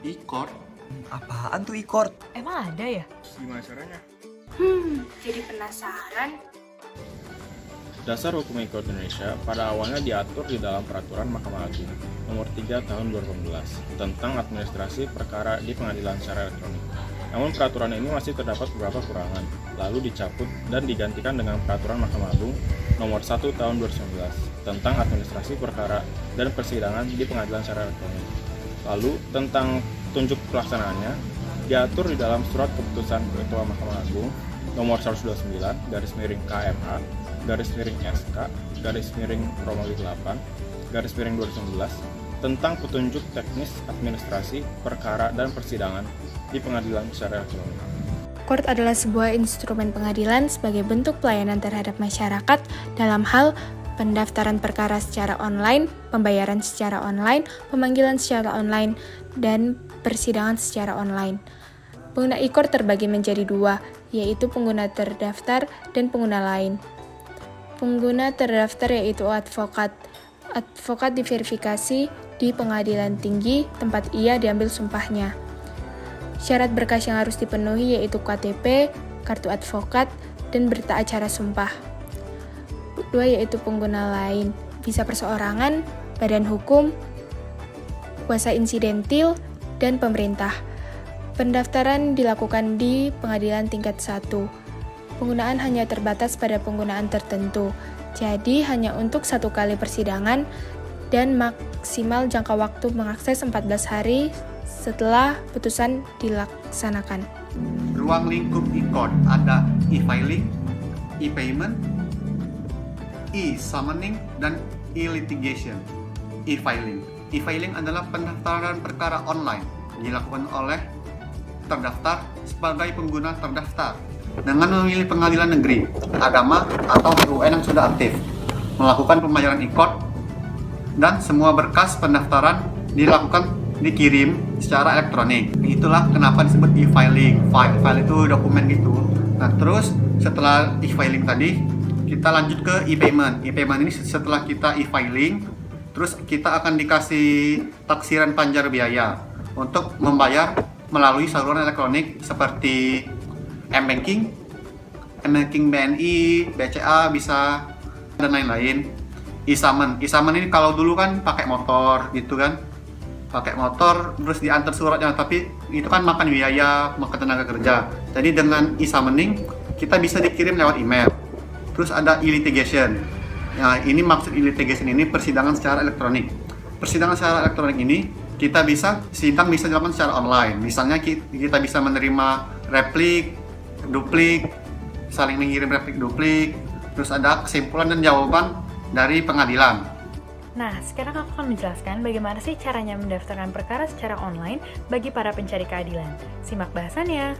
E-court? Apaan tuh e-court? Emang ada ya? Gimana caranya? Jadi penasaran. Dasar Hukum E-court Indonesia pada awalnya diatur di dalam Peraturan Mahkamah Agung Nomor 3 Tahun 2018 tentang administrasi perkara di pengadilan secara elektronik. Namun peraturan ini masih terdapat beberapa kekurangan, lalu dicabut dan digantikan dengan Peraturan Mahkamah Agung Nomor 1 Tahun 2019 tentang administrasi perkara dan persidangan di pengadilan secara elektronik. Lalu tentang petunjuk pelaksanaannya diatur di dalam Surat Keputusan Ketua Mahkamah Agung Nomor 129/KMA /SK/Romawi 8/2019 tentang petunjuk teknis administrasi perkara dan persidangan di pengadilan secara elektronik. Court adalah sebuah instrumen pengadilan sebagai bentuk pelayanan terhadap masyarakat dalam hal pendaftaran perkara secara online, pembayaran secara online, pemanggilan secara online, dan persidangan secara online. Pengguna e-court terbagi menjadi dua, yaitu pengguna terdaftar dan pengguna lain. Pengguna terdaftar yaitu advokat. Advokat diverifikasi di pengadilan tinggi tempat ia diambil sumpahnya. Syarat berkas yang harus dipenuhi yaitu KTP, kartu advokat, dan berita acara sumpah. Dua yaitu pengguna lain, bisa perseorangan, badan hukum, kuasa insidentil, dan pemerintah. Pendaftaran dilakukan di pengadilan tingkat 1. Penggunaan hanya terbatas pada penggunaan tertentu, jadi hanya untuk 1 kali persidangan dan maksimal jangka waktu mengakses 14 hari setelah putusan dilaksanakan. Ruang lingkup e-court ada e-filing, e-payment, e-summoning, dan e-litigation. E-filing. E-filing adalah pendaftaran perkara online dilakukan oleh terdaftar sebagai pengguna terdaftar dengan memilih pengadilan negeri, agama, atau BUN yang sudah aktif, melakukan pembayaran e-court, dan semua berkas pendaftaran dikirim secara elektronik. Itulah kenapa disebut e-filing. File itu dokumen gitu. Nah, terus setelah e-filing tadi, kita lanjut ke e-payment. E-payment ini setelah kita e-filing, terus kita akan dikasih taksiran panjar biaya untuk membayar melalui saluran elektronik seperti M-Banking, BNI, BCA bisa, dan lain-lain. E-summon ini kalau dulu kan pakai motor gitu kan, terus diantar suratnya, tapi itu kan makan biaya, makan tenaga kerja. Jadi dengan e-summoning kita bisa dikirim lewat email. Terus ada e-litigation. Nah, ini maksud e-litigation ini persidangan secara elektronik. Persidangan secara elektronik ini sidang bisa dilakukan secara online. Misalnya kita bisa menerima replik, duplik, saling mengirim replik duplik, terus ada kesimpulan dan jawaban dari pengadilan. Nah, sekarang aku akan menjelaskan bagaimana sih caranya mendaftarkan perkara secara online bagi para pencari keadilan. Simak bahasannya.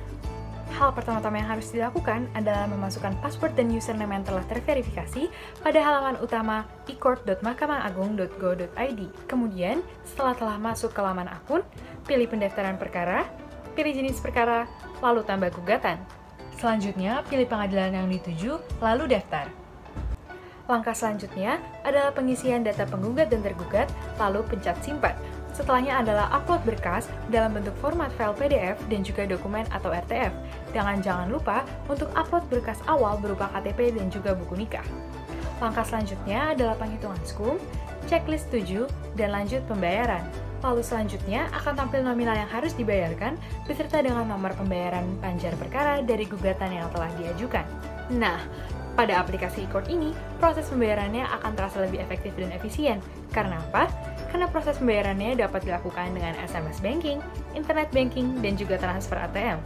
Hal pertama-tama yang harus dilakukan adalah memasukkan password dan username yang telah terverifikasi pada halaman utama e-court.mahkamahAgung.go.id. Kemudian, setelah telah masuk ke laman akun, pilih pendaftaran perkara, pilih jenis perkara, lalu tambah gugatan. Selanjutnya, pilih pengadilan yang dituju, lalu daftar. Langkah selanjutnya adalah pengisian data penggugat dan tergugat, lalu pencet simpan. Setelahnya adalah upload berkas dalam bentuk format file PDF dan juga dokumen atau RTF. Jangan lupa untuk upload berkas awal berupa KTP dan juga buku nikah. Langkah selanjutnya adalah penghitungan SKUM, checklist 7, dan lanjut pembayaran. Lalu selanjutnya akan tampil nominal yang harus dibayarkan beserta dengan nomor pembayaran panjar perkara dari gugatan yang telah diajukan. Nah, pada aplikasi e-court ini, proses pembayarannya akan terasa lebih efektif dan efisien. Karena apa? Karena proses pembayarannya dapat dilakukan dengan SMS banking, internet banking, dan juga transfer ATM.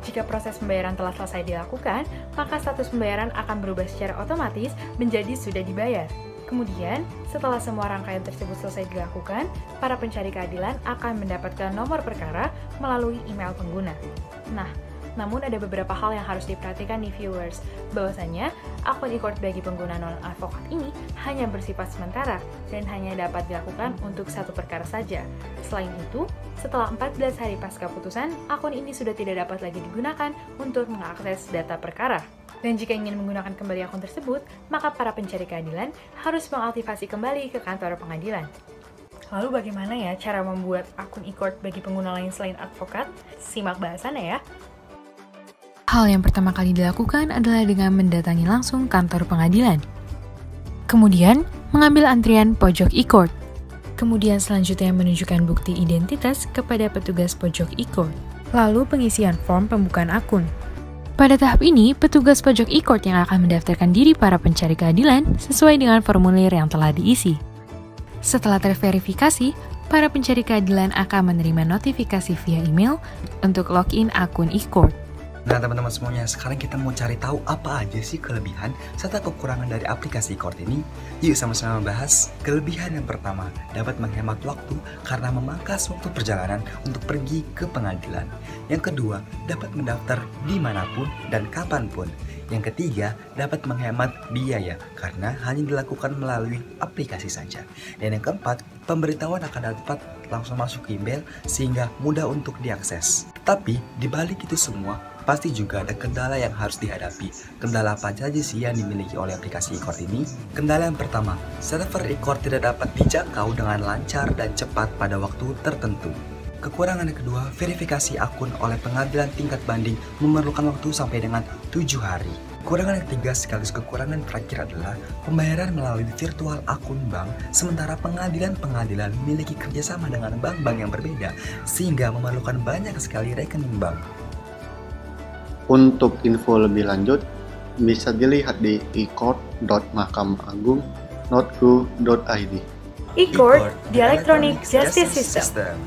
Jika proses pembayaran telah selesai dilakukan, maka status pembayaran akan berubah secara otomatis menjadi sudah dibayar. Kemudian, setelah semua rangkaian tersebut selesai dilakukan, para pencari keadilan akan mendapatkan nomor perkara melalui email pengguna. Nah, namun ada beberapa hal yang harus diperhatikan nih viewers, bahwasanya akun e-court bagi pengguna non-advokat ini hanya bersifat sementara dan hanya dapat dilakukan untuk satu perkara saja. Selain itu, setelah 14 hari pasca putusan, akun ini sudah tidak dapat lagi digunakan untuk mengakses data perkara. Dan jika ingin menggunakan kembali akun tersebut, maka para pencari keadilan harus mengaktifasi kembali ke kantor pengadilan. Lalu bagaimana ya cara membuat akun e-court bagi pengguna lain selain advokat? Simak bahasannya ya. Hal yang pertama kali dilakukan adalah dengan mendatangi langsung kantor pengadilan. Kemudian, mengambil antrian pojok e-court. Kemudian selanjutnya menunjukkan bukti identitas kepada petugas pojok e-court. Lalu pengisian form pembukaan akun. Pada tahap ini, petugas pojok e-court yang akan mendaftarkan diri para pencari keadilan sesuai dengan formulir yang telah diisi. Setelah terverifikasi, para pencari keadilan akan menerima notifikasi via email untuk login akun e-court. Nah teman-teman semuanya, sekarang kita mau cari tahu apa aja sih kelebihan serta kekurangan dari aplikasi e-court ini. Yuk sama-sama bahas. Kelebihan yang pertama, dapat menghemat waktu karena memangkas waktu perjalanan untuk pergi ke pengadilan. Yang kedua, dapat mendaftar dimanapun dan kapanpun. Yang ketiga, dapat menghemat biaya karena hanya dilakukan melalui aplikasi saja. Dan yang keempat, pemberitahuan akan dapat langsung masuk email sehingga mudah untuk diakses. Tapi dibalik itu semua, pasti juga ada kendala yang harus dihadapi. Kendala apa saja sih yang dimiliki oleh aplikasi e-court ini? Kendala yang pertama, server e-court tidak dapat dijangkau dengan lancar dan cepat pada waktu tertentu. Kekurangan yang kedua, verifikasi akun oleh pengadilan tingkat banding memerlukan waktu sampai dengan 7 hari. Kekurangan yang ketiga sekaligus kekurangan terakhir adalah pembayaran melalui virtual akun bank, sementara pengadilan-pengadilan memiliki kerjasama dengan bank-bank yang berbeda, sehingga memerlukan banyak sekali rekening bank. Untuk info lebih lanjut, bisa dilihat di e-court.mahkamaagung.go.id. E-court, the Electronic Justice System.